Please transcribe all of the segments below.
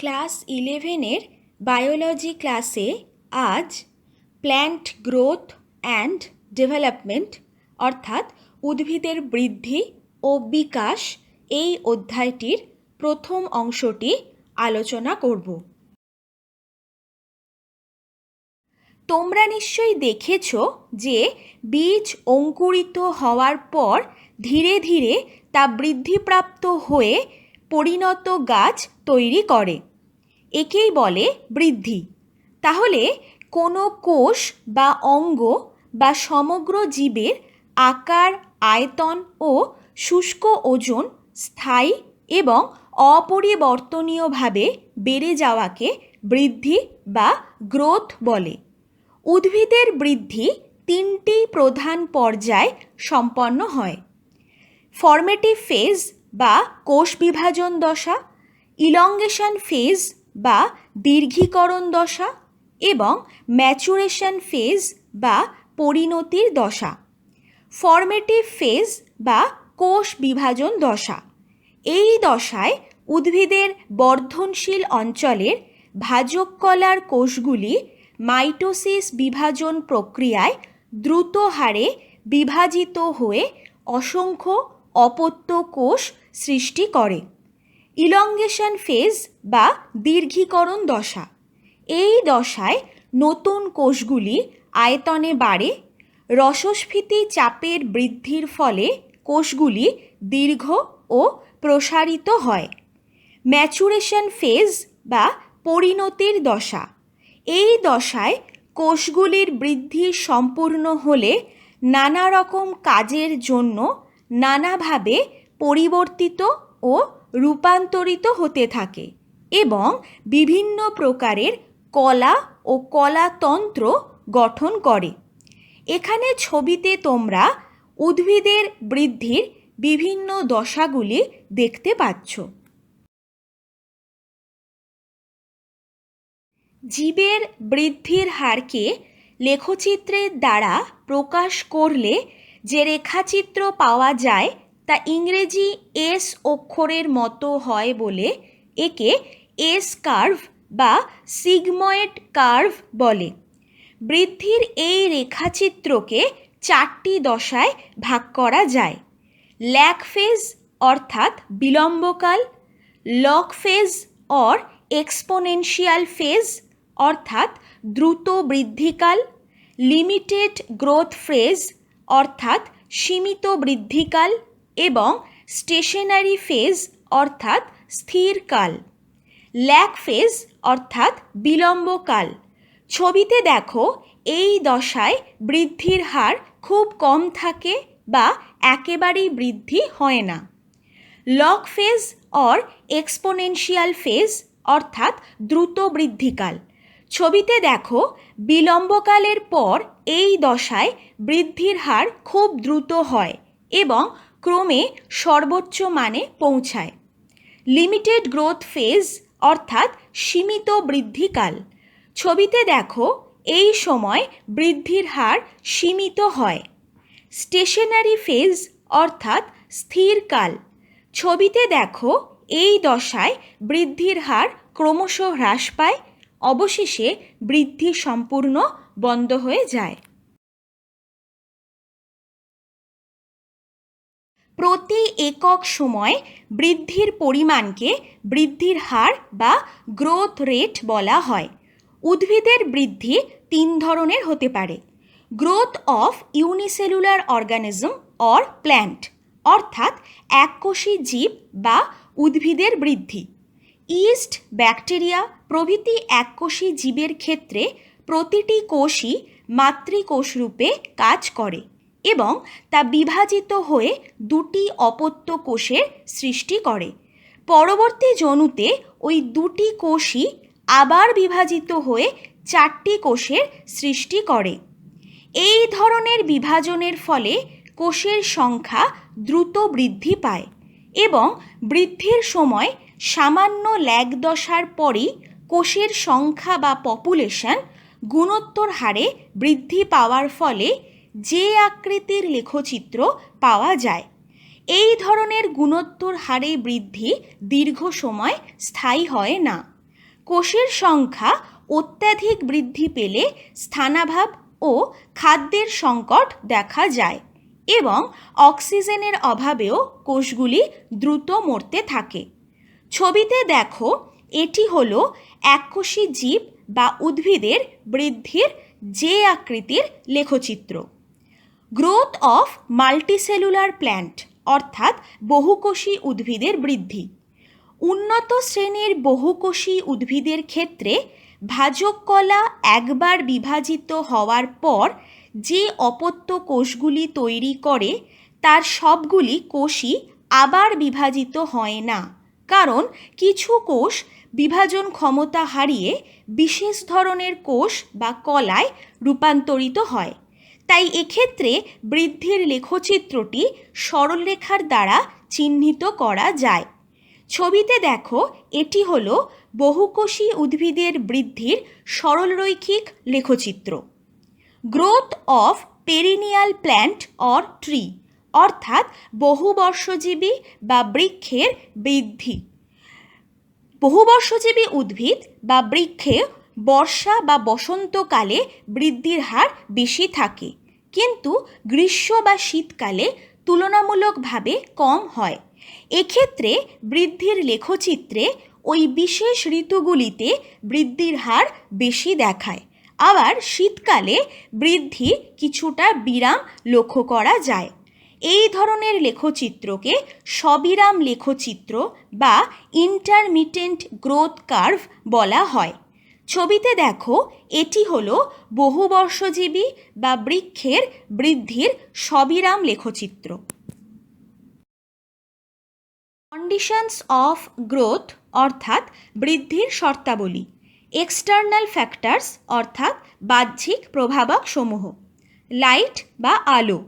Class 11-এর biology ক্লাসে আজ plant growth and development অর্থাৎ উদ্ভিদের বৃদ্ধি ও বিকাশ এই অধ্যায়টির প্রথম অংশটি আলোচনা করব। তোমরা নিশ্চয়ই দেখেছ যে বীজ অঙ্কুরিত হওয়ার পর ধীরে ধীরে তা বৃদ্ধিপ্রাপ্ত হয়ে পরিণত গাছ তৈরি করে। একেই বলে বৃদ্ধি। তাহলে কোনো কোষ বা অঙ্গ বা সমগ্র জীবের আকার, আয়তন ও শুষ্ক ওজন স্থায়ী এবং অপরিবর্তনীয়ভাবে বেড়ে যাওয়াকে বৃদ্ধি বা গ্রোথ বলে। উদ্ভিদের বৃদ্ধি তিনটি প্রধান পর্যায় সম্পন্ন হয়: ফর্মেটিভ ফেজ বা কোষ বিভাজন দশা, ইলংগেশন ফেজ বা দীর্ঘীকরণ দশা এবং ম্যাচুরেশন ফেজ বা পরিণতির দশা। ফর্মেটিভ ফেজ বা কোষ বিভাজন দশা, এই দশায় উদ্ভিদের বর্ধনশীল অঞ্চলের ভাজক কলার কোষগুলি মাইটোসিস বিভাজন প্রক্রিয়ায় দ্রুত হারে বিভাজিত হয়ে অসংখ্য অপত্য কোষ সৃষ্টি করে। ইলংগেশন ফেজ বা দীর্ঘীকরণ দশা, এই দশায় নতুন কোষগুলি আয়তনে বাড়ে। রসস্ফীতি চাপের বৃদ্ধির ফলে কোষগুলি দীর্ঘ ও প্রসারিত হয়। ম্যাচুরেশন ফেজ বা পরিণতির দশা, এই দশায় কোষগুলির বৃদ্ধি সম্পূর্ণ হলে নানা রকম কাজের জন্য নানাভাবে পরিবর্তিত ও রূপান্তরিত হতে থাকে এবং বিভিন্ন প্রকারের কলা ও কলাতন্ত্র গঠন করে। এখানে ছবিতে তোমরা উদ্ভিদের বৃদ্ধির বিভিন্ন দশাগুলি দেখতে পাচ্ছ। জীবের বৃদ্ধির হারকে লেখচিত্রের দ্বারা প্রকাশ করলে যে রেখাচিত্র পাওয়া যায় তা ইংরেজি এস অক্ষরের মতো হয় বলে একে এস কার্ভ বা সিগময়েড কার্ভ বলে। বৃদ্ধির এই রেখাচিত্রকে চারটি দশায় ভাগ করা যায়: ল্যাগ ফেজ অর্থাৎ বিলম্বকাল, log phase or exponential phase অর্থাৎ দ্রুত বৃদ্ধিকাল, লিমিটেড গ্রোথ ফেজ অর্থাৎ সীমিত বৃদ্ধিকাল এবং স্টেশনারি ফেজ অর্থাৎ স্থিরকাল। ল্যাগ ফেজ অর্থাৎ বিলম্বকাল, ছবিতে দেখো এই দশায় বৃদ্ধির হার খুব কম থাকে বা একেবারেই বৃদ্ধি হয় না। Log phase or exponential phase অর্থাৎ দ্রুত বৃদ্ধিকাল, ছবিতে দেখো বিলম্বকালের পর এই দশায় বৃদ্ধির হার খুব দ্রুত হয় এবং ক্রমে সর্বোচ্চ মানে পৌঁছায়। লিমিটেড গ্রোথ ফেজ অর্থাৎ সীমিত বৃদ্ধিকাল, ছবিতে দেখো এই সময় বৃদ্ধির হার সীমিত হয়। স্টেশনারি ফেজ অর্থাৎ স্থিরকাল, ছবিতে দেখো এই দশায় বৃদ্ধির হার ক্রমশ হ্রাস পায়, অবশেষে বৃদ্ধি সম্পূর্ণ বন্ধ হয়ে যায়। প্রতি একক সময় বৃদ্ধির পরিমাণকে বৃদ্ধির হার বা গ্রোথ রেট বলা হয়। উদ্ভিদের বৃদ্ধি তিন ধরনের হতে পারে: growth of unicellular organism or plant অর্থাৎ এককোষী জীব বা উদ্ভিদের বৃদ্ধি। ইস্ট, ব্যাকটেরিয়া প্রভৃতি এককোষী জীবের ক্ষেত্রে প্রতিটি কোষই মাতৃকোষরূপে কাজ করে এবং তা বিভাজিত হয়ে দুটি অপত্য কোষের সৃষ্টি করে। পরবর্তী জনুতে ওই দুটি কোষই আবার বিভাজিত হয়ে চারটি কোষের সৃষ্টি করে। এই ধরনের বিভাজনের ফলে কোষের সংখ্যা দ্রুত বৃদ্ধি পায় এবং বৃদ্ধির সময় সামান্য ল্যাগ দশার পরই কোষের সংখ্যা বা পপুলেশন গুণোত্তর হারে বৃদ্ধি পাওয়ার ফলে যে আকৃতির লেখচিত্র পাওয়া যায়। এই ধরনের গুণোত্তর হারে বৃদ্ধি দীর্ঘ সময় স্থায়ী হয় না। কোষের সংখ্যা অত্যাধিক বৃদ্ধি পেলে স্থানাভাব ও খাদ্যের সংকট দেখা যায় এবং অক্সিজেনের অভাবেও কোষগুলি দ্রুত মরতে থাকে। ছবিতে দেখো, এটি হলো এককোষী জীব বা উদ্ভিদের বৃদ্ধির যে আকৃতির লেখচিত্র। গ্রোথ অফ মাল্টিসেলুলার প্ল্যান্ট অর্থাৎ বহুকোষী উদ্ভিদের বৃদ্ধি। উন্নত শ্রেণীর বহুকোষী উদ্ভিদের ক্ষেত্রে ভাজক কলা একবার বিভাজিত হওয়ার পর যে অপত্য কোষগুলি তৈরি করে তার সবগুলি কোষই আবার বিভাজিত হয় না, কারণ কিছু কোষ বিভাজন ক্ষমতা হারিয়ে বিশেষ ধরনের কোষ বা কলায় রূপান্তরিত হয়। তাই এক্ষেত্রে বৃদ্ধির লেখচিত্রটি সরলরেখার দ্বারা চিহ্নিত করা যায়। ছবিতে দেখো, এটি হলো বহুকোষী উদ্ভিদের বৃদ্ধির সরলরৈখিক লেখচিত্র। Growth of perennial plant or tree অর্থাৎ বহুবর্ষজীবী বা বৃক্ষের বৃদ্ধি। বহুবর্ষজীবী উদ্ভিদ বা বৃক্ষে বর্ষা বা বসন্তকালে বৃদ্ধির হার বেশি থাকে, কিন্তু গ্রীষ্ম বা শীতকালে তুলনামূলকভাবে কম হয়। এক্ষেত্রে বৃদ্ধির লেখচিত্রে ওই বিশেষ ঋতুগুলিতে বৃদ্ধির হার বেশি দেখায়, আবার শীতকালে বৃদ্ধি কিছুটা বিরাম লক্ষ্য করা যায়। এই ধরনের লেখচিত্রকে সবিরাম লেখচিত্র বা ইন্টারমিটেন্ট গ্রোথ কার্ভ বলা হয়। ছবিতে দেখো, এটি হলো বহুবর্ষজীবী বা বৃক্ষের বৃদ্ধির সবিরাম লেখচিত্র। কন্ডিশনস অফ গ্রোথ অর্থাৎ বৃদ্ধির শর্তাবলী। এক্সটার্নাল ফ্যাক্টরস অর্থাৎ বাহ্যিক প্রভাবক সমূহ। লাইট বা আলো।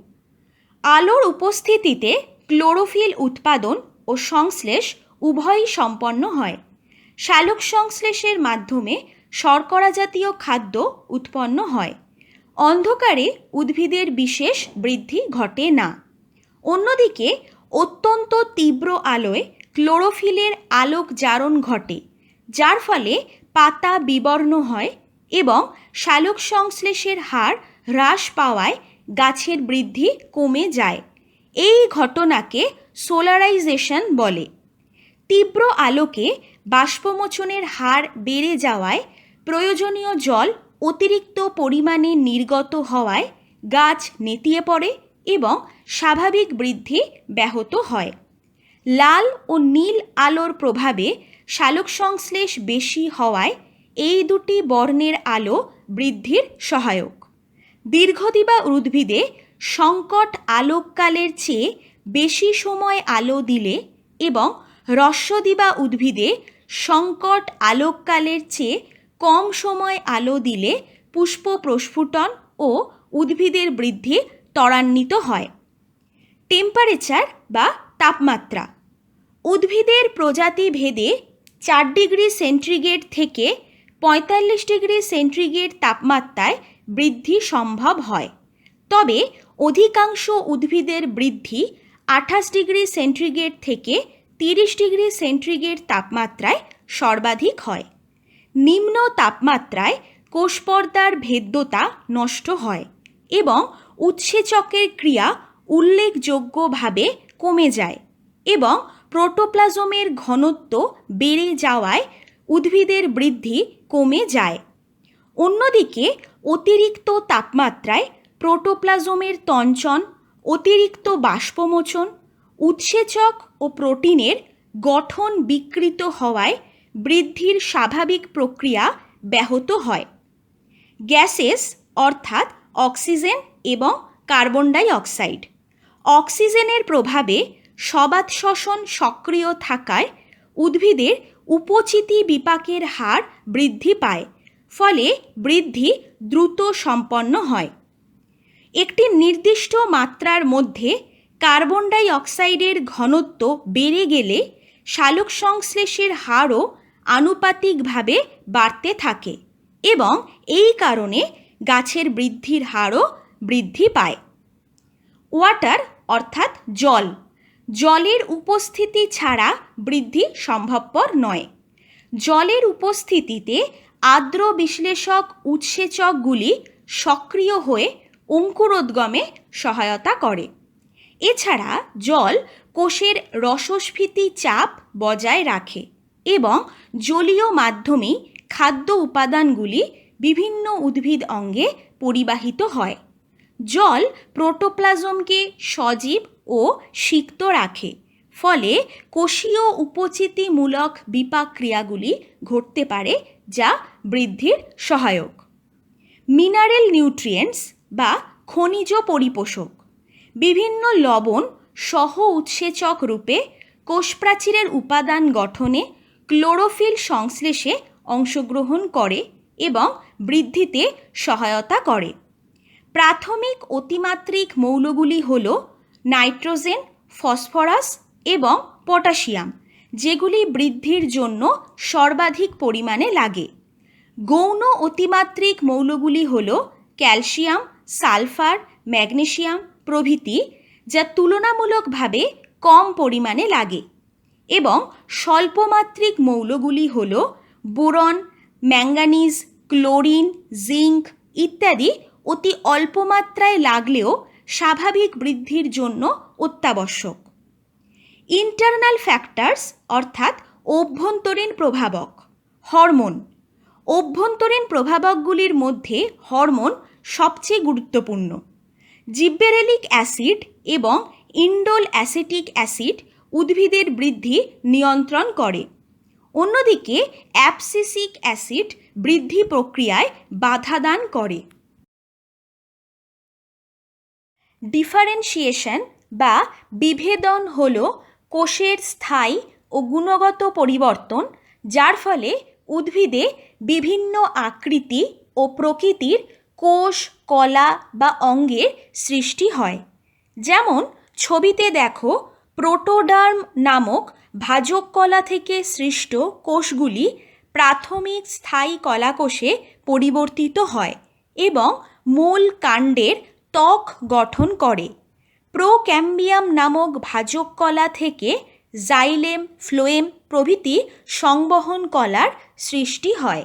আলোর উপস্থিতিতে ক্লোরোফিল উৎপাদন ও সংশ্লেষ উভয়ই সম্পন্ন হয়। সালোক সংশ্লেষের মাধ্যমে শর্করা জাতীয় খাদ্য উৎপন্ন হয়। অন্ধকারে উদ্ভিদের বিশেষ বৃদ্ধি ঘটে না। অন্যদিকে অত্যন্ত তীব্র আলোয় ক্লোরোফিলের আলোক জারণ ঘটে, যার ফলে পাতা বিবর্ণ হয় এবং সালোক সংশ্লেষের হার হ্রাস পাওয়ায় গাছের বৃদ্ধি কমে যায়। এই ঘটনাকে সোলারাইজেশন বলে। তীব্র আলোকে বাষ্পমোচনের হার বেড়ে যাওয়ায় প্রয়োজনীয় জল অতিরিক্ত পরিমাণে নির্গত হওয়ায় গাছ নেতিয়ে পড়ে এবং স্বাভাবিক বৃদ্ধি ব্যাহত হয়। লাল ও নীল আলোর প্রভাবে সালোক সংশ্লেষ বেশি হওয়ায় এই দুটি বর্ণের আলো বৃদ্ধির সহায়ক। দীর্ঘদিবা উদ্ভিদে সংকট আলোককালের চেয়ে বেশি সময় আলো দিলে এবং হ্রস্বদিবা উদ্ভিদে সংকট আলোককালের চেয়ে কম সময় আলো দিলে পুষ্প প্রস্ফুটন ও উদ্ভিদের বৃদ্ধি ত্বরান্বিত হয়। টেম্পারেচার বা তাপমাত্রা। উদ্ভিদের প্রজাতি ভেদে 4 ডিগ্রি সেন্টিগ্রেড থেকে 45 ডিগ্রি সেন্টিগ্রেড তাপমাত্রায় বৃদ্ধি সম্ভব হয়, তবে অধিকাংশ উদ্ভিদের বৃদ্ধি 28 ডিগ্রি সেন্টিগ্রেড থেকে 30 ডিগ্রি সেন্টিগ্রেড তাপমাত্রায় সর্বাধিক হয়। নিম্ন তাপমাত্রায় কোষপর্দার ভেদ্যতা নষ্ট হয় এবং উৎসেচকের ক্রিয়া উল্লেখযোগ্যভাবে কমে যায় এবং প্রোটোপ্লাজমের ঘনত্ব বেড়ে যাওয়ায় উদ্ভিদের বৃদ্ধি কমে যায়। অন্যদিকে অতিরিক্ত তাপমাত্রায় প্রোটোপ্লাজমের তঞ্চন, অতিরিক্ত বাষ্পমোচন, উৎসেচক ও প্রোটিনের গঠন বিকৃত হওয়ায় বৃদ্ধির স্বাভাবিক প্রক্রিয়া ব্যাহত হয়। গ্যাসেস অর্থাৎ অক্সিজেন এবং কার্বন ডাই অক্সাইড। অক্সিজেনের প্রভাবে সবাত শ্বসন সক্রিয় থাকায় উদ্ভিদের উপচিতি বিপাকের হার বৃদ্ধি পায়, ফলে বৃদ্ধি দ্রুত সম্পন্ন হয়। একটি নির্দিষ্ট মাত্রার মধ্যে কার্বন ডাই অক্সাইডের ঘনত্ব বেড়ে গেলে সালোক সংশ্লেষের হারও আনুপাতিকভাবে বাড়তে থাকে এবং এই কারণে গাছের বৃদ্ধির হারও বৃদ্ধি পায়। ওয়াটার অর্থাৎ জল। জলের উপস্থিতি ছাড়া বৃদ্ধি সম্ভবপর নয়। জলের উপস্থিতিতে আর্দ্র বিশ্লেষক উৎসেচকগুলি সক্রিয় হয়ে অঙ্কুরোদ্গমে সহায়তা করে। এছাড়া জল কোষের রসস্ফীতি চাপ বজায় রাখে এবং জলীয় মাধ্যমেই খাদ্য উপাদানগুলি বিভিন্ন উদ্ভিদ অঙ্গে পরিবাহিত হয়। জল প্রোটোপ্লাজমকে সজীব ও সিক্ত রাখে, ফলে কোষীয় উপচিতিমূলক বিপাক ক্রিয়াগুলি ঘটতে পারে, যা বৃদ্ধির সহায়ক। মিনারেল নিউট্রিয়েন্টস বা খনিজ পরিপোষক বিভিন্ন লবণ সহ উৎসেচক রূপে কোষপ্রাচীরের উপাদান গঠনে, ক্লোরোফিল সংশ্লেষে অংশগ্রহণ করে এবং বৃদ্ধিতে সহায়তা করে। প্রাথমিক অতিমাত্রিক মৌলগুলি হল নাইট্রোজেন, ফসফরাস এবং পটাশিয়াম, যেগুলি বৃদ্ধির জন্য সর্বাধিক পরিমাণে লাগে। গৌণ অতিমাত্রিক মৌলগুলি হল ক্যালসিয়াম, সালফার, ম্যাগনেসিয়াম প্রভৃতি, যা তুলনামূলকভাবে কম পরিমাণে লাগে। এবং স্বল্পমাত্রিক মৌলগুলি হল বোরন, ম্যাঙ্গানিজ, ক্লোরিন, জিঙ্ক ইত্যাদি অতি অল্প মাত্রায় লাগলেও স্বাভাবিক বৃদ্ধির জন্য অত্যাবশ্যক। ইন্টারনাল ফ্যাক্টরস অর্থাৎ অভ্যন্তরীণ প্রভাবক। হরমোন। অভ্যন্তরীণ প্রভাবকগুলির মধ্যে হরমোন সবচেয়ে গুরুত্বপূর্ণ। জিব্বেরেলিক অ্যাসিড এবং ইন্ডোল অ্যাসিটিক অ্যাসিড উদ্ভিদের বৃদ্ধি নিয়ন্ত্রণ করে। অন্যদিকে অ্যাবসিসিক অ্যাসিড বৃদ্ধি প্রক্রিয়ায় বাধা দান করে। ডিফারেন্সিয়েশন বা বিভেদন হল কোষের স্থায়ী ও গুণগত পরিবর্তন, যার ফলে উদ্ভিদে বিভিন্ন আকৃতি ও প্রকৃতির কোষ, কলা বা অঙ্গের সৃষ্টি হয়। যেমন ছবিতে দেখো, প্রোটোডার্ম নামক ভাজক কলা থেকে সৃষ্ট কোষগুলি প্রাথমিক স্থায়ী কলাকোষে পরিবর্তিত হয় এবং মূল কাণ্ডের ত্বক গঠন করে। প্রোক্যাম্বিয়াম নামক ভাজক কলা থেকে জাইলেম, ফ্লোয়েম প্রভৃতি সংবহন কলার সৃষ্টি হয়।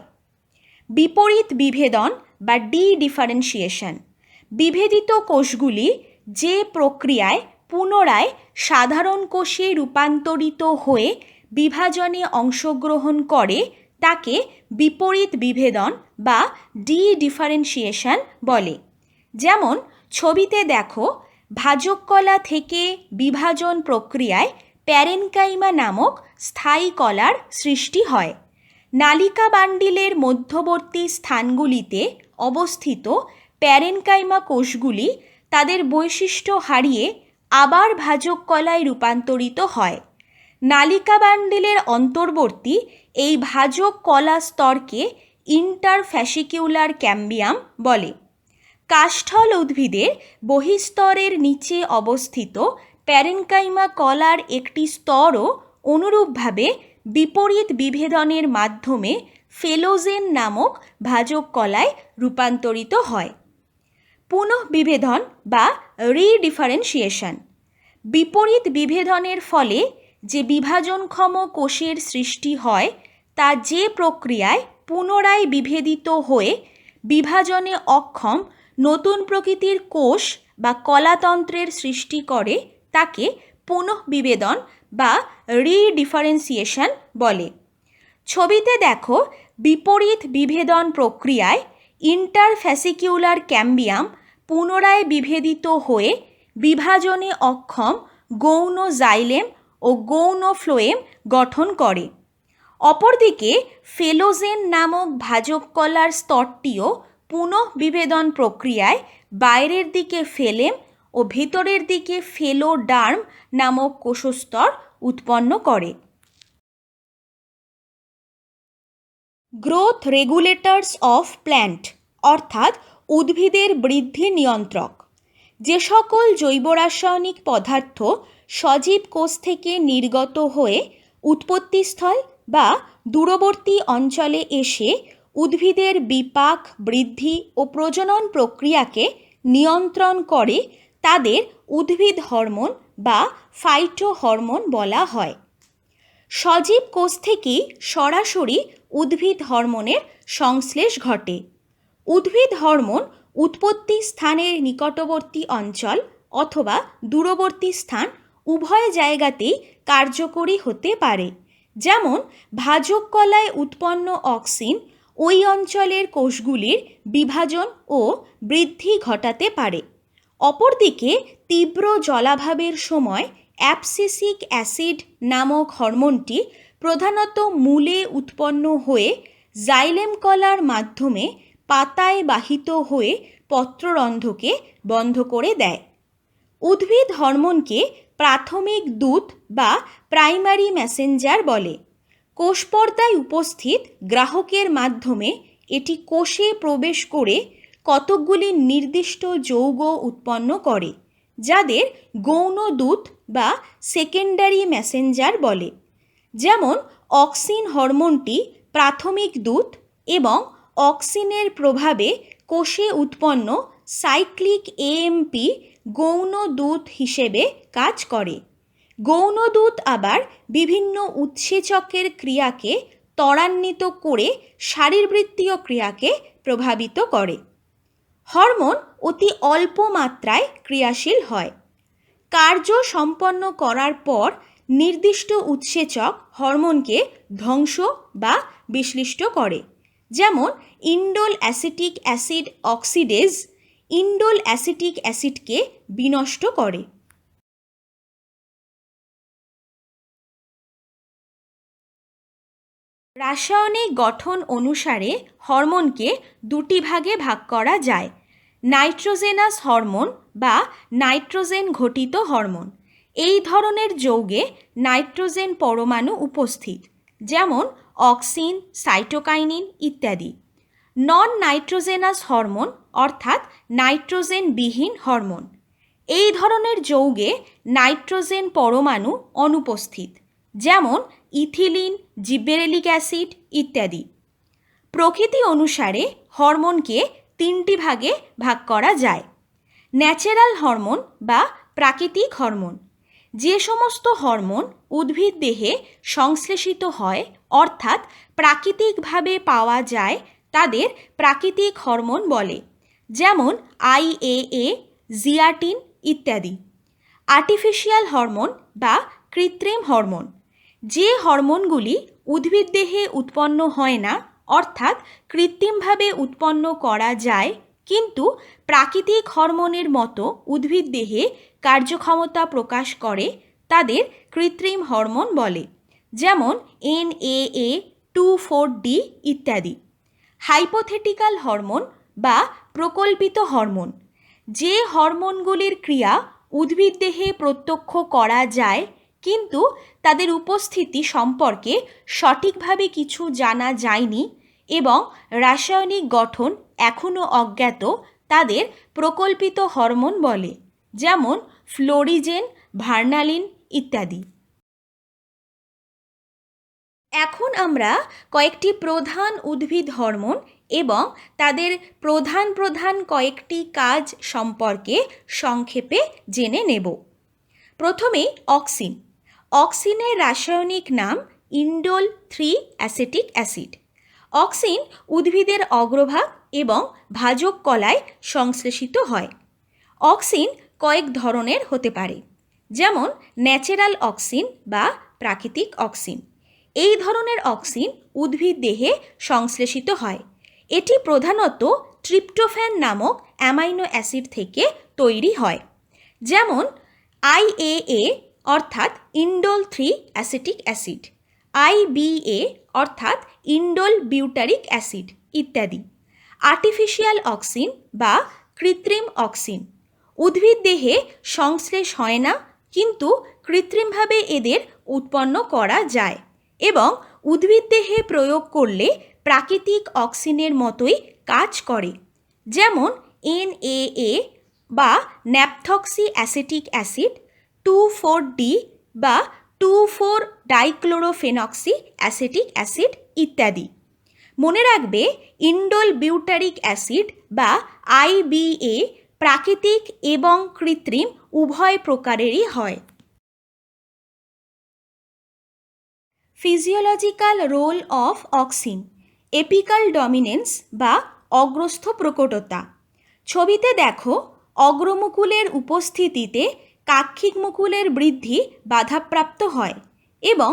বিপরীত বিভেদন বা ডিফারেন্সিয়েশন। বিভেদিত কোষগুলি যে প্রক্রিয়ায় পুনরায় সাধারণ কোষে রূপান্তরিত হয়ে বিভাজনে অংশগ্রহণ করে তাকে বিপরীত বিভেদন বা ডিফারেন্সিয়েশন বলে। যেমন ছবিতে দেখো, ভাজক কলা থেকে বিভাজন প্রক্রিয়ায় প্যারেনকাইমা নামক স্থায়ী কলার সৃষ্টি হয়। নালিকা বান্ডিলের মধ্যবর্তী স্থানগুলিতে অবস্থিত প্যারেনকাইমা কোষগুলি তাদের বৈশিষ্ট্য হারিয়ে আবার ভাজক কলায় রূপান্তরিত হয়। নালিকা বান্ডিলের অন্তর্বর্তী এই ভাজক কলা স্তরকে ইন্টারফ্যাসিকিউলার ক্যাম্বিয়াম বলে। কাষ্ঠল উদ্ভিদের বহিস্তরের নিচে অবস্থিত প্যারেনকাইমা কলার একটি স্তরও অনুরূপভাবে বিপরীত বিভেদনের মাধ্যমে ফেলোজেন নামক ভাজক কলায় রূপান্তরিত হয়। পুনঃবিভেদন বা রিডিফারেন্সিয়েশন। বিপরীত বিভেদনের ফলে যে বিভাজনক্ষম কোষের সৃষ্টি হয় তা যে প্রক্রিয়ায় পুনরায় বিভেদিত হয়ে বিভাজনে অক্ষম নতুন প্রকৃতির কোষ বা কলাতন্ত্রের সৃষ্টি করে তাকে পুনঃবিভেদন বা রিডিফারেন্সিয়েশন বলে। ছবিতে দেখো, বিপরীত বিভেদন প্রক্রিয়ায় ইন্টারফ্যাসিকিউলার ক্যাম্বিয়াম পুনরায় বিভেদিত হয়ে বিভাজনে অক্ষম গৌণ জাইলেম ও গৌণ ফ্লোয়েম গঠন করে। অপরদিকে ফেলোজেন নামক ভাজক কলার স্তরটিও পুনঃবিভেদন প্রক্রিয়ায় বাইরের দিকে ফেলেম ও ভেতরের দিকে ফেলোডার্ম নামক কোষস্তর উৎপন্ন করে। গ্রোথ রেগুলেটরস অফ প্ল্যান্ট অর্থাৎ উদ্ভিদের বৃদ্ধি নিয়ন্ত্রক। যে সকল জৈব রাসায়নিক পদার্থ সজীব কোষ থেকে নির্গত হয়ে উৎপত্তিস্থল বা দূরবর্তী অঞ্চলে এসে উদ্ভিদের বিপাক, বৃদ্ধি ও প্রজনন প্রক্রিয়াকে নিয়ন্ত্রণ করে তাদের উদ্ভিদ হরমোন বা ফাইটোহরমোন বলা হয়। সজীব কোষ থেকেই সরাসরি উদ্ভিদ হরমোনের সংশ্লেষ ঘটে। উদ্ভিদ হরমোন উৎপত্তি স্থানের নিকটবর্তী অঞ্চল অথবা দূরবর্তী স্থান উভয় জায়গাতেই কার্যকরী হতে পারে। যেমন ভাজক কলায় উৎপন্ন অক্সিন ওই অঞ্চলের কোষগুলির বিভাজন ও বৃদ্ধি ঘটাতে পারে। অপরদিকে তীব্র জলাভাবের সময় অ্যাবসিসিক অ্যাসিড নামক হরমোনটি প্রধানত মূলে উৎপন্ন হয়ে জাইলেম কলার মাধ্যমে পাতায় বাহিত হয়ে পত্ররন্ধ্রকে বন্ধ করে দেয়। উদ্ভিদ হরমোনকে প্রাথমিক দূত বা প্রাইমারি মেসেঞ্জার বলে। কোষপর্দায় উপস্থিত গ্রাহকের মাধ্যমে এটি কোষে প্রবেশ করে কতকগুলি নির্দিষ্ট যৌগ উৎপন্ন করে, যাদের গৌণ দূত বা সেকেন্ডারি মেসেঞ্জার বলে। যেমন অক্সিন হরমোনটি প্রাথমিক দূত এবং অক্সিনের প্রভাবে কোষে উৎপন্ন সাইক্লিক এএমপি গৌণ দূত হিসেবে কাজ করে। গৌণ দূত আবার বিভিন্ন উৎসেচকের ক্রিয়াকে ত্বরান্বিত করে শারীরবৃত্তীয় ক্রিয়াকে প্রভাবিত করে। হরমোন অতি অল্প মাত্রায় ক্রিয়াশীল হয়। কার্য সম্পন্ন করার পর নির্দিষ্ট উৎসেচক হরমোনকে ধ্বংস বা বিশ্লিষ্ট করে। যেমন indole acetic acid oxidase indole acetic অ্যাসিডকে বিনষ্ট করে। রাসায়নিক গঠন অনুসারে হরমোনকে দুটি ভাগে ভাগ করা যায়: নাইট্রোজেনাস হরমোন বা নাইট্রোজেন ঘটিত হরমোন। এই ধরনের যৌগে নাইট্রোজেন পরমাণু উপস্থিত, যেমন অক্সিন, সাইটোকাইনিন ইত্যাদি। নন নাইট্রোজেনাস হরমোন অর্থাৎ নাইট্রোজেনবিহীন হরমোন। এই ধরনের যৌগে নাইট্রোজেন পরমাণু অনুপস্থিত, যেমন ইথিলিন, জিবেরেলিক অ্যাসিড ইত্যাদি। প্রকৃতি অনুসারে হরমোনকে তিনটি ভাগে ভাগ করা যায়: ন্যাচারাল হরমোন বা প্রাকৃতিক হরমোন। যে সমস্ত হরমোন উদ্ভিদ দেহে সংশ্লেষিত হয় অর্থাৎ প্রাকৃতিকভাবে পাওয়া যায় তাদের প্রাকৃতিক হরমোন বলে, যেমন আইএএ, জিয়াটিন ইত্যাদি। আর্টিফিশিয়াল হরমোন বা কৃত্রিম হরমোন। যে হরমোনগুলি উদ্ভিদ দেহে উৎপন্ন হয় না অর্থাৎ কৃত্রিমভাবে উৎপন্ন করা যায় কিন্তু প্রাকৃতিক হরমোনের মতো উদ্ভিদ দেহে কার্যক্ষমতা প্রকাশ করে, তাদের কৃত্রিম হরমোন বলে, যেমন NAA24D ইত্যাদি। হাইপোথেটিক্যাল হরমোন বা প্রকল্পিত হরমোন। যে হরমোনগুলির ক্রিয়া উদ্ভিদ দেহে প্রত্যক্ষ করা যায় কিন্তু তাদের উপস্থিতি সম্পর্কে সঠিকভাবে কিছু জানা যায়নি এবং রাসায়নিক গঠন এখনও অজ্ঞাত, তাদের প্রকল্পিত হরমোন বলে, যেমন ফ্লোরিজেন, ভার্নালিন ইত্যাদি। এখন আমরা কয়েকটি প্রধান উদ্ভিদ হরমোন এবং তাদের প্রধান প্রধান কয়েকটি কাজ সম্পর্কে সংক্ষেপে জেনে নেব। প্রথমেই অক্সিন। অক্সিনের রাসায়নিক নাম ইন্ডোল 3 অ্যাসিটিক অ্যাসিড। অক্সিন উদ্ভিদের অগ্রভাগ এবং ভাজক কলায় সংশ্লেষিত হয়। অক্সিন কয়েক ধরনের হতে পারে, যেমন ন্যাচারাল অক্সিন বা প্রাকৃতিক অক্সিন। এই ধরনের অক্সিন উদ্ভিদ দেহে সংশ্লেষিত হয়। এটি প্রধানত ট্রিপ্টোফ্যান নামক অ্যামাইনো অ্যাসিড থেকে তৈরি হয়, যেমন IAA অর্থাৎ ইন্ডোল 3 অ্যাসিটিক অ্যাসিড, IBA অর্থাৎ ইন্ডোল বিউটারিক অ্যাসিড ইত্যাদি। আর্টিফিশিয়াল অক্সিন বা কৃত্রিম অক্সিন। উদ্ভিদ দেহে সংশ্লেষ হয় না কিন্তু কৃত্রিমভাবে এদের উৎপন্ন করা যায় এবং উদ্ভিদ দেহে প্রয়োগ করলে প্রাকৃতিক অক্সিনের মতোই কাজ করে, যেমন NAA বা ন্যাপথক্সি অ্যাসিটিক অ্যাসিড, 2,4-D বা 2,4-ডাইক্লোরোফেনক্সি অ্যাসিটিক অ্যাসিড ইত্যাদি। মনে রাখবে, ইন্ডোল বিউটারিক অ্যাসিড বা IBA প্রাকৃতিক এবং কৃত্রিম উভয় প্রকারেরই হয়। Physiological role of auxin, apical dominance বা অগ্রস্থ প্রকটতা। ছবিতে দেখো, অগ্রমুকুলের উপস্থিতিতে কাক্ষিক মুকুলের বৃদ্ধি বাধাপ্রাপ্ত হয় এবং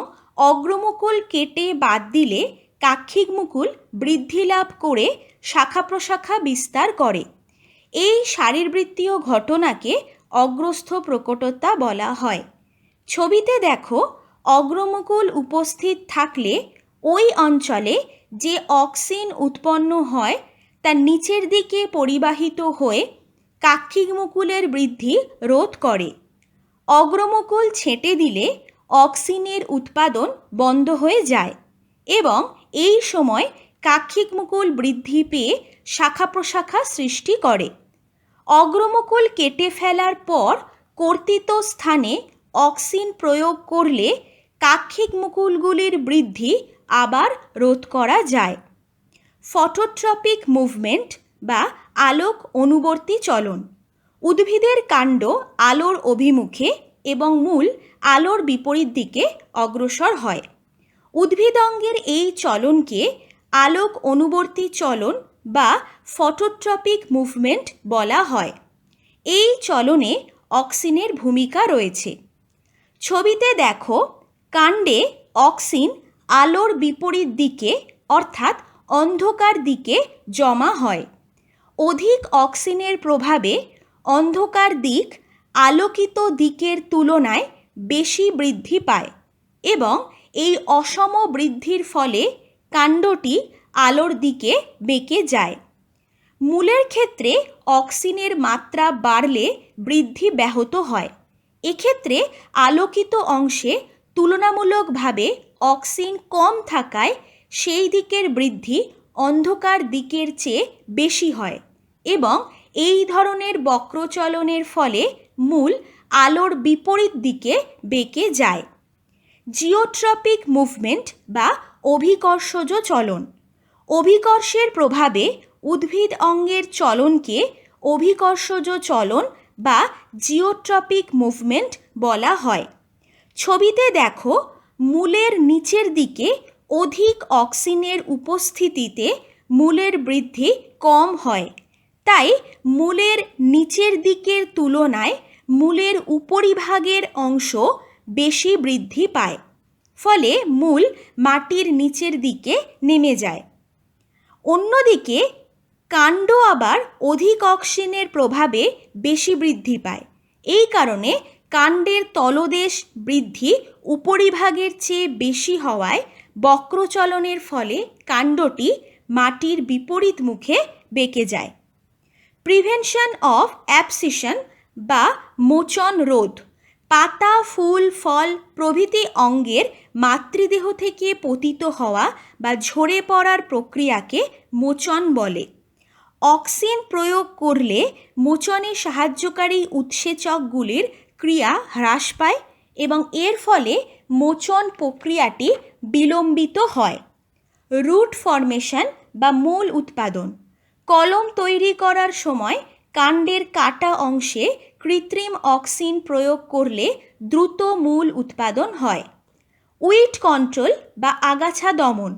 অগ্রমুকুল কেটে বাদ দিলে কাক্ষিক মুকুল বৃদ্ধি লাভ করে শাখা প্রশাখা বিস্তার করে। এই শারীরবৃত্তীয় ঘটনাকে অগ্রস্থ প্রকটতা বলা হয়। ছবিতে দেখো, অগ্রমুকুল উপস্থিত থাকলে ওই অঞ্চলে যে অক্সিন উৎপন্ন হয় তা নিচের দিকে পরিবাহিত হয়ে কাক্ষিক মুকুলের বৃদ্ধি রোধ করে। অগ্রমুকুল ছেঁটে দিলে অক্সিনের উৎপাদন বন্ধ হয়ে যায় এবং এই সময় কাক্ষিক মুকুল বৃদ্ধি পেয়ে শাখা প্রশাখা সৃষ্টি করে। অগ্রমুকুল কেটে ফেলার পর কর্তিত স্থানে অক্সিন প্রয়োগ করলে কাক্ষিক মুকুলগুলির বৃদ্ধি আবার রোধ করা যায়। ফটোট্রপিক মুভমেন্ট বা আলোক অনুবর্তী চলন। উদ্ভিদের কাণ্ড আলোর অভিমুখে এবং মূল আলোর বিপরীত দিকে অগ্রসর হয়। উদ্ভিদ অঙ্গের এই চলনকে আলোক অনুবর্তী চলন বা ফটোট্রপিক মুভমেন্ট বলা হয়। এই চলনে অক্সিনের ভূমিকা রয়েছে। ছবিতে দেখো, কাণ্ডে অক্সিন আলোর বিপরীত দিকে অর্থাৎ অন্ধকার দিকে জমা হয়। অধিক অক্সিনের প্রভাবে অন্ধকার দিক আলোকিত দিকের তুলনায় বেশি বৃদ্ধি পায় এবং এই অসম বৃদ্ধির ফলে কাণ্ডটি আলোর দিকে বেঁকে যায়। মূলের ক্ষেত্রে অক্সিনের মাত্রা বাড়লে বৃদ্ধি ব্যাহত হয়। এক্ষেত্রে আলোকিত অংশে তুলনামূলকভাবে অক্সিন কম থাকায় সেই দিকের বৃদ্ধি অন্ধকার দিকের চেয়ে বেশি হয় এবং এই ধরনের বক্রচলনের ফলে মূল আলোর বিপরীত দিকে বেঁকে যায়। জিওট্রপিক মুভমেন্ট বা অভিকর্ষজ চলন। অভিকর্ষের প্রভাবে উদ্ভিদ অঙ্গের চলনকে অভিকর্ষজ চলন বা জিওট্রপিক মুভমেন্ট বলা হয়। ছবিতে দেখো, মূলের নিচের দিকে অধিক অক্সিনের উপস্থিতিতে মূলের বৃদ্ধি কম হয়, তাই মূলের নিচের দিকের তুলনায় মূলের উপরিভাগের অংশ বেশি বৃদ্ধি পায়, ফলে মূল মাটির নিচের দিকে নেমে যায়। অন্যদিকে কাণ্ড আবার অধিক অক্সিনের প্রভাবে বেশি বৃদ্ধি পায়। এই কারণে কাণ্ডের তলদেশ বৃদ্ধি উপরিভাগের চেয়ে বেশি হওয়ায় বক্রচলনের ফলে কাণ্ডটি মাটির বিপরীত মুখে বেঁকে যায়। প্রিভেনশন অফ অ্যাবসিশন বা মোচন রোধ। পাতা, ফুল, ফল প্রভৃতি অঙ্গের মাতৃদেহ থেকে পতিত হওয়া বা ঝরে পড়ার প্রক্রিয়াকে মোচন বলে। অক্সিন প্রয়োগ করলে মোচনে সাহায্যকারী উৎসেচকগুলির ক্রিয়া হ্রাস পায় এবং এর ফলে মোচন প্রক্রিয়াটি বিলম্বিত হয়। রুট ফর্মেশন বা মূল উৎপাদন। কলম তৈরি করার সময় কাণ্ডের কাটা অংশে কৃত্রিম অক্সিন প্রয়োগ করলে দ্রুত মূল উৎপাদন হয়। উইড কন্ট্রোল বা আগাছা দমন।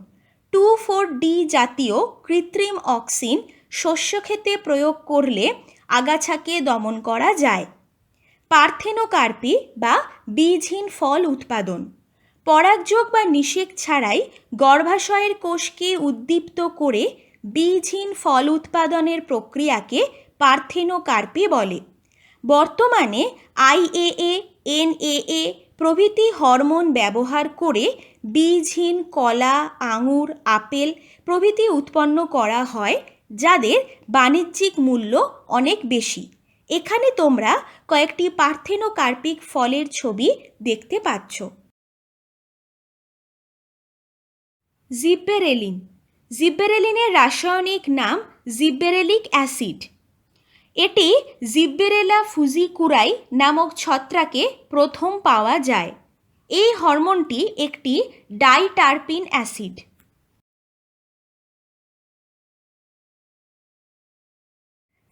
2,4-D জাতীয় কৃত্রিম অক্সিন শস্যক্ষেতে প্রয়োগ করলে আগাছাকে দমন করা যায়। পার্থেনোকার্পি বা বীজহীন ফল উৎপাদন। পরাগযোগ বা নিষেক ছাড়াই গর্ভাশয়ের কোষকে উদ্দীপ্ত করে বীজহীন ফল উৎপাদনের প্রক্রিয়াকে পার্থেনোকার্পি বলে। বর্তমানে IAA, NAA প্রভৃতি হরমোন ব্যবহার করে বীজহীন কলা, আঙুর, আপেল প্রভৃতি উৎপন্ন করা হয়, যাদের বাণিজ্যিক মূল্য অনেক বেশি। এখানে তোমরা কয়েকটি পার্থেনোকার্পিক ফলের ছবি দেখতে পাচ্ছ। জিব্বেরেলিন। জিব্বেরেলিনের রাসায়নিক নাম জিব্বেরেলিক অ্যাসিড। এটি জিব্বেরেলা ফুজিকুরাই নামক ছত্রাকে প্রথম পাওয়া যায়। এই হরমোনটি একটি diterpene acid.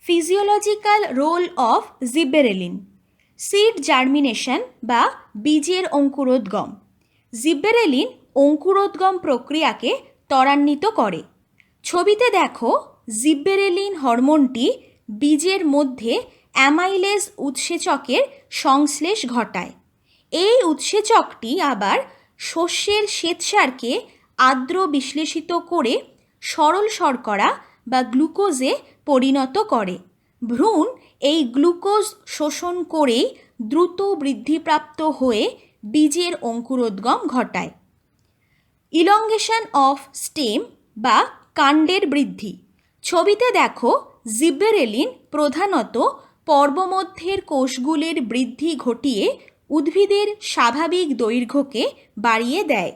Physiological role of gibberellin. Seed germination বা বীজের অঙ্কুরোদ্গম। জিব্বেরেলিন অঙ্কুরোদ্গম প্রক্রিয়াকে ত্বরান্বিত করে। ছবিতে দেখো জিব্বেরেলিন হরমোনটি বীজের মধ্যে অ্যামাইলেজ উৎসেচকের সংশ্লেষ ঘটায়। এই উৎসেচকটি আবার শস্যের শ্বেতসারকে আর্দ্র বিশ্লেষিত করে সরল শর্করা বা গ্লুকোজে পরিণত করে। ভ্রূণ এই গ্লুকোজ শোষণ করেই দ্রুত বৃদ্ধিপ্রাপ্ত হয়ে বীজের অঙ্কুরোদ্গম ঘটায়। ইলংগেশন অফ স্টেম বা কাণ্ডের বৃদ্ধি। ছবিতে দেখো জিব্বেরেলিন প্রধানত পর্বমধ্যের কোষগুলির বৃদ্ধি ঘটিয়ে উদ্ভিদের স্বাভাবিক দৈর্ঘ্যকে বাড়িয়ে দেয়।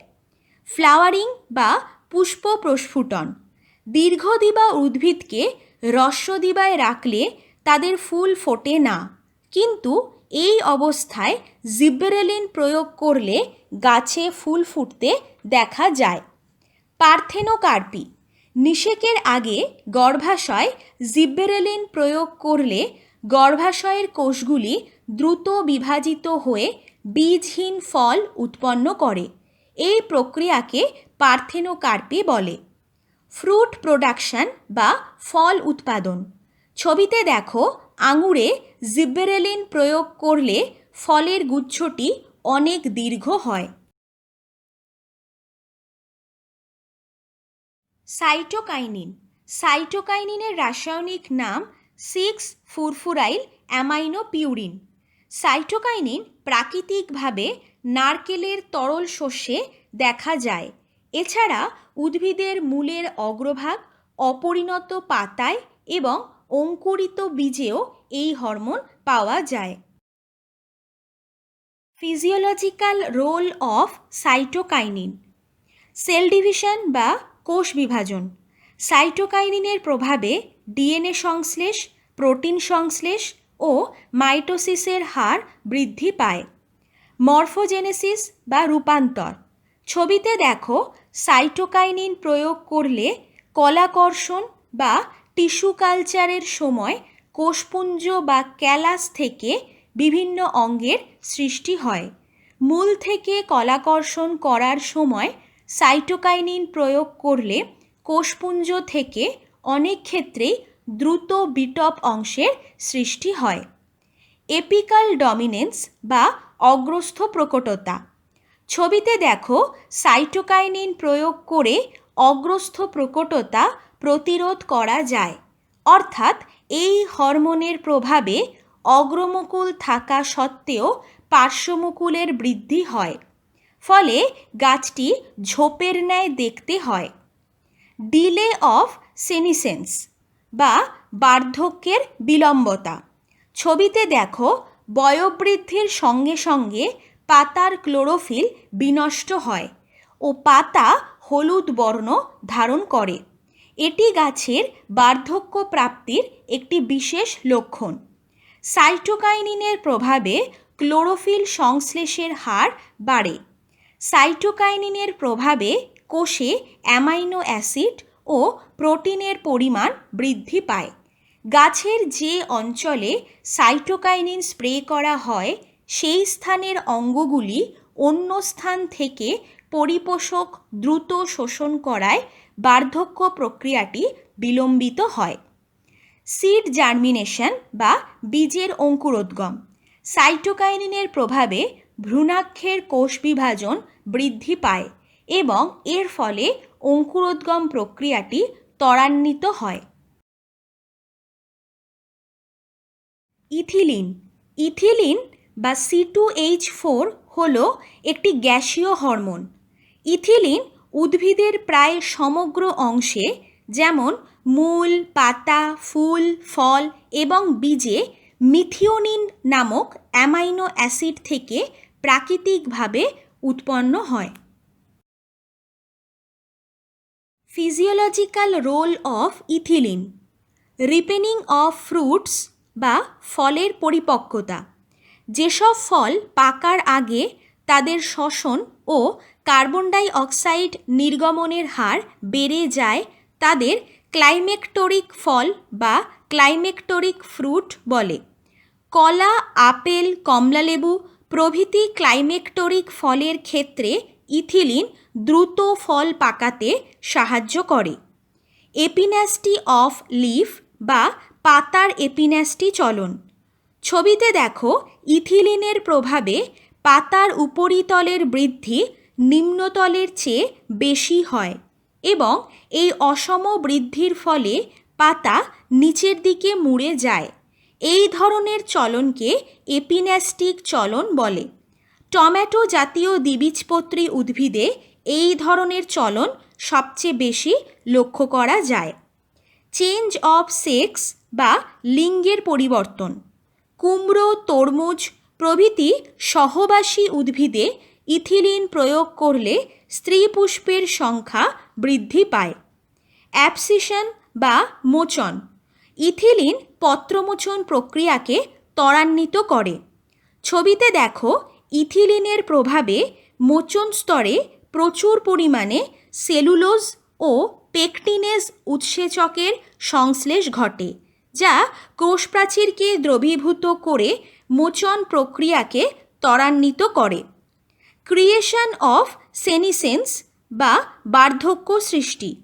ফ্লাওয়ারিং বা পুষ্প প্রস্ফুটন। দীর্ঘদিবা উদ্ভিদকে হ্রস্বদিবায় রাখলে তাদের ফুল ফোটে না, কিন্তু এই অবস্থায় জিব্বেরেলিন প্রয়োগ করলে গাছে ফুল ফুটতে দেখা যায়। পার্থেনোকার্পি। নিষেকের আগে গর্ভাশয় জিব্বেরেলিন প্রয়োগ করলে গর্ভাশয়ের কোষগুলি দ্রুত বিভাজিত হয়ে বীজহীন ফল উৎপন্ন করে। এই প্রক্রিয়াকে পার্থেনোকার্পি বলে। ফ্রুট প্রোডাকশন বা ফল উৎপাদন। ছবিতে দেখো আঙুরে জিব্বেরেলিন প্রয়োগ করলে ফলের গুচ্ছটি অনেক দীর্ঘ হয়। সাইটোকাইনিন। সাইটোকাইনিনের রাসায়নিক নাম 6-ফুরফুরাইল অ্যামাইনো পিউরিন। সাইটোকাইনিন প্রাকৃতিকভাবে নারকেলের তরল শস্যে দেখা যায়। এছাড়া উদ্ভিদের মূলের অগ্রভাগ, অপরিণত পাতায় এবং অঙ্কুরিত বীজেও এই হরমোন পাওয়া যায়। Physiological role of cytokinin. Cell division বা কোষ বিভাজন। সাইটোকাইনিনের প্রভাবে ডিএনএ সংশ্লেষ, প্রোটিন সংশ্লেষ ও মাইটোসিসের হার বৃদ্ধি পায়। মরফোজেনেসিস বা রূপান্তর। ছবিতে দেখো সাইটোকাইনিন প্রয়োগ করলে কলাকর্ষণ বা টিস্যু কালচারের সময় কোষপুঞ্জ বা ক্যালাস থেকে বিভিন্ন অঙ্গের সৃষ্টি হয়। মূল থেকে কলাকর্ষণ করার সময় সাইটোকাইনিন প্রয়োগ করলে কোষপুঞ্জ থেকে অনেক ক্ষেত্রেই দ্রুত বিটপ অংশের সৃষ্টি হয়। এপিকাল ডমিনেন্স বা অগ্রস্থ প্রকটতা। ছবিতে দেখো সাইটোকাইনিন প্রয়োগ করে অগ্রস্থ প্রকটতা প্রতিরোধ করা যায়, অর্থাৎ এই হরমোনের প্রভাবে অগ্রমুকুল থাকা সত্ত্বেও পার্শ্বমুকুলের বৃদ্ধি হয়, ফলে গাছটি ঝোপের ন্যায় দেখতে হয়। ডিলে অফ সেনিসেন্স বা বার্ধক্যের বিলম্বতা। ছবিতে দেখো বয়োবৃদ্ধির সঙ্গে সঙ্গে পাতার ক্লোরোফিল বিনষ্ট হয় ও পাতা হলুদ বর্ণ ধারণ করে। এটি গাছের বার্ধক্য প্রাপ্তির একটি বিশেষ লক্ষণ। সাইটোকাইনিনের প্রভাবে ক্লোরোফিল সংশ্লেষের হার বাড়ে। সাইটোকাইনিনের প্রভাবে কোষে অ্যামাইনো অ্যাসিড ও প্রোটিনের পরিমাণ বৃদ্ধি পায়। গাছের যে অঞ্চলে সাইটোকাইনিন স্প্রে করা হয় সেই স্থানের অঙ্গগুলি অন্য স্থান থেকে পরিপোষক দ্রুত শোষণ করায় বার্ধক্য প্রক্রিয়াটি বিলম্বিত হয়। সিড জার্মিনেশন বা বীজের অঙ্কুরোদ্গম। সাইটোকাইনিনের প্রভাবে ভ্রূণাক্ষের কোষ বিভাজন বৃদ্ধি পায় এবং এর ফলে অঙ্কুরোদ্গম প্রক্রিয়াটি ত্বরান্বিত হয়। ইথিলিন। ইথিলিন বা C2H4 হল একটি গ্যাসীয় হরমোন। ইথিলিন উদ্ভিদের প্রায় সমগ্র অংশে, যেমন মূল, পাতা, ফুল, ফল এবং বীজে মিথিওনিন নামক অ্যামাইনো অ্যাসিড থেকে প্রাকৃতিকভাবে উৎপন্ন হয়। Physiological role of ethylene. Ripening of fruits বা ফলের পরিপক্কতা। যেসব ফল পাকার আগে তাদের শ্বসন ও কার্বন ডাই অক্সাইড নির্গমনের হার বেড়ে যায় তাদের ক্লাইমেক্টোরিক ফল বা ক্লাইমেক্টোরিক ফ্রুট বলে। কলা, আপেল, কমলালেবু প্রভৃতি ক্লাইমেক্টোরিক ফলের ক্ষেত্রে ইথিলিন দ্রুত ফল পাকাতে সাহায্য করে। এপিন্যাস্টি অফ লিফ বা পাতার এপিন্যাস্টি চলন। ছবিতে দেখো ইথিলিনের প্রভাবে পাতার উপরিতলের বৃদ্ধি নিম্নতলের চেয়ে বেশি হয় এবং এই অসম বৃদ্ধির ফলে পাতা নিচের দিকে মুড়ে যায়। এই ধরনের চলনকে এপিন্যাস্টিক চলন বলে। টমেটো জাতীয় দ্বিবীজপত্রী উদ্ভিদে এই ধরনের চলন সবচেয়ে বেশি লক্ষ্য করা যায়। চেঞ্জ অফ সেক্স বা লিঙ্গের পরিবর্তন। কুমড়ো, তরমুজ প্রভৃতি সহবাসী উদ্ভিদে ইথিলিন প্রয়োগ করলে স্ত্রী পুষ্পের সংখ্যা বৃদ্ধি পায়। অ্যাবসিশন বা মোচন। ইথিলিন পত্রমোচন প্রক্রিয়াকে ত্বরান্বিত করে। ছবিতে দেখো ইথিলিনের প্রভাবে মোচন স্তরে প্রচুর পরিমাণে সেলুলোজ ও পেকটিনেজ উৎসেচকের সংশ্লেষ ঘটে, যা কোষপ্রাচীরকে দ্রবীভূত করে মোচন প্রক্রিয়াকে ত্বরান্বিত করে। ক্রিয়েশন অফ সেনিসেন্স বা বার্ধক্য সৃষ্টি।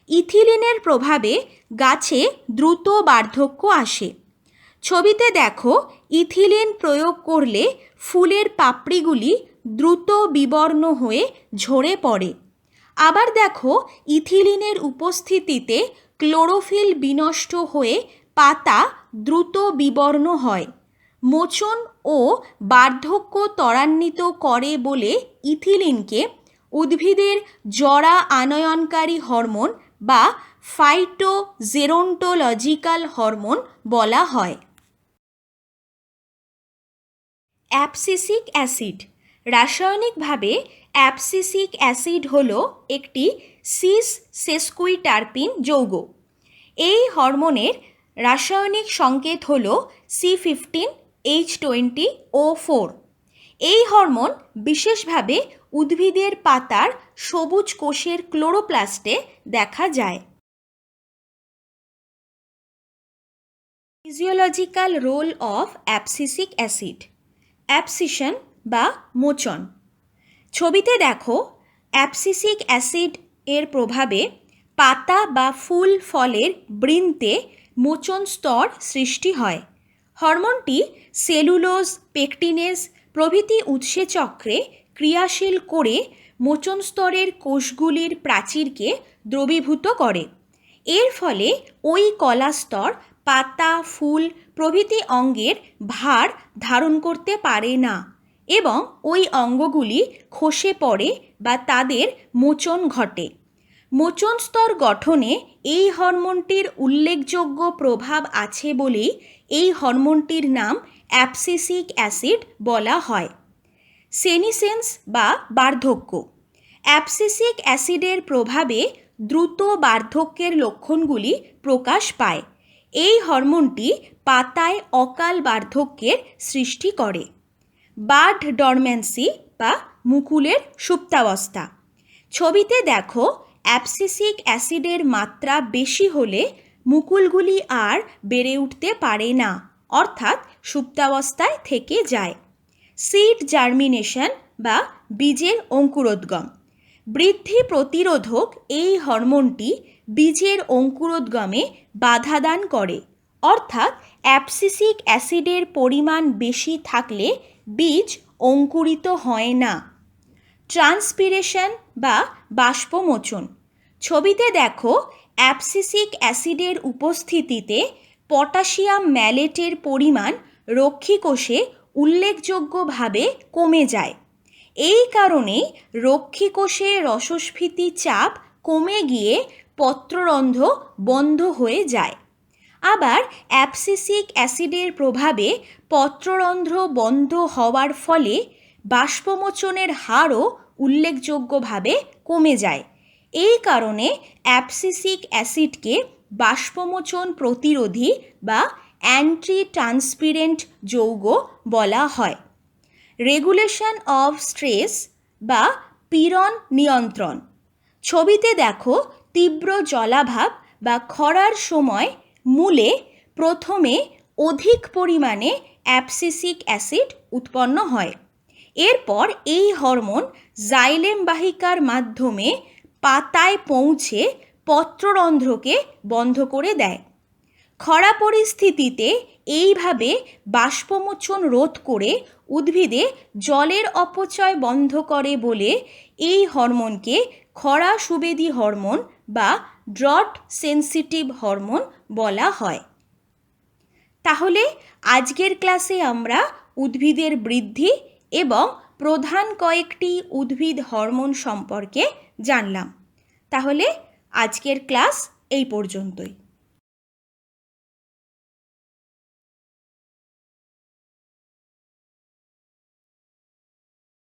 ইথিলিনের প্রভাবে গাছে দ্রুত বার্ধক্য আসে। ছবিতে দেখো ইথিলিন প্রয়োগ করলে ফুলের পাপড়িগুলি দ্রুত বিবর্ণ হয়ে ঝরে পড়ে। আবার দেখো ইথিলিনের উপস্থিতিতে ক্লোরোফিল বিনষ্ট হয়ে পাতা দ্রুত বিবর্ণ হয়। মোচন ও বার্ধক্য ত্বরান্বিত করে বলে ইথিলিনকে উদ্ভিদের জরা আনয়নকারী হরমোন বা ফাইটোজেরন্টোলজিক্যাল হরমোন বলা হয়। Abscisic acid. রাসায়নিকভাবে অ্যাবসিসিক অ্যাসিড হল একটি সিস সেস্কুইটারপিন যৌগ। এই হরমোনের রাসায়নিক সংকেত হল C15H20O4। এই হরমোন বিশেষভাবে উদ্ভিদের পাতার সবুজ কোষের ক্লোরোপ্লাস্টে দেখা যায়। Physiological role of abscisic acid. Abscission বা মোচন। ছবিতে দেখো অ্যাবসিসিক অ্যাসিড এর প্রভাবে পাতা বা ফুল ফলের বৃন্তে মোচন স্তর সৃষ্টি হয়। হরমোনটি সেলুলোজ, পেকটিনেজ প্রভৃতি উৎসেচক্রে ক্রিয়াশীল করে মোচন স্তরের কোষগুলির প্রাচীরকে দ্রবীভূত করে। এর ফলে ওই কলাস্তর পাতা, ফুল প্রভৃতি অঙ্গের ভার ধারণ করতে পারে না এবং ওই অঙ্গগুলি খসে পড়ে বা তাদের মোচন ঘটে। মোচন স্তর গঠনে এই হরমোনটির উল্লেখযোগ্য প্রভাব আছে বলেই এই হরমোনটির নাম অ্যাবসিসিক অ্যাসিড বলা হয়। সেনিসেন্স বা বার্ধক্য। অ্যাবসিসিক অ্যাসিডের প্রভাবে দ্রুত বার্ধক্যের লক্ষণগুলি প্রকাশ পায়। এই হরমোনটি পাতায় অকাল বার্ধক্যের সৃষ্টি করে। বাড ডরম্যান্সি বা মুকুলের সুপ্তাবস্থা। ছবিতে দেখো অ্যাবসিসিক অ্যাসিডের মাত্রা বেশি হলে মুকুলগুলি আর বেড়ে উঠতে পারে না, অর্থাৎ সুপ্তাবস্থায় থেকে যায়। সিড জার্মিনেশন বা বীজের অঙ্কুরোদ্গম। বৃদ্ধি প্রতিরোধক এই হরমোনটি বীজের অঙ্কুরোদ্গমে বাধা দান করে, অর্থাৎ অ্যাবসিসিক অ্যাসিডের পরিমাণ বেশি থাকলে বীজ অঙ্কুরিত হয় না। ট্রান্সপিরেশন বা বাষ্পমোচন। ছবিতে দেখো অ্যাবসিসিক অ্যাসিডের উপস্থিতিতে পটাশিয়াম ম্যালেটের পরিমাণ রক্ষীকোষে উল্লেখযোগ্যভাবে কমে যায়। এই কারণেই রক্ষীকোষে রসস্ফীতি চাপ কমে গিয়ে পত্ররন্ধ্র বন্ধ হয়ে যায়। আবার অ্যাবসিসিক অ্যাসিডের প্রভাবে পত্ররন্ধ্র বন্ধ হওয়ার ফলে বাষ্পমোচনের হারও উল্লেখযোগ্যভাবে কমে যায়। এই কারণে অ্যাবসিসিক অ্যাসিডকে বাষ্পমোচন প্রতিরোধী বা অ্যান্টি ট্রান্সপিরেন্ট যৌগ বলা হয়। রেগুলেশন অফ স্ট্রেস বা পীড়ন নিয়ন্ত্রণ। ছবিতে দেখো তীব্র জলাভাব বা খরার সময় মূলে প্রথমে অধিক পরিমাণে অ্যাবসিসিক অ্যাসিড উৎপন্ন হয়। এরপর এই হরমোন জাইলেম বাহিকার মাধ্যমে পাতায় পৌঁছে পত্ররন্ধ্রকে বন্ধ করে দেয়। খরা পরিস্থিতিতে এইভাবে বাষ্পমোচন রোধ করে উদ্ভিদে জলের অপচয় বন্ধ করে বলে এই হরমোনকে খরা সুবেদী হরমোন বা ড্রট সেন্সিটিভ হরমোন বলা হয়। তাহলে আজকের ক্লাসে আমরা উদ্ভিদের বৃদ্ধি এবং প্রধান কয়েকটি উদ্ভিদ হরমোন সম্পর্কে জানলাম। তাহলে আজকের ক্লাস এই পর্যন্তই।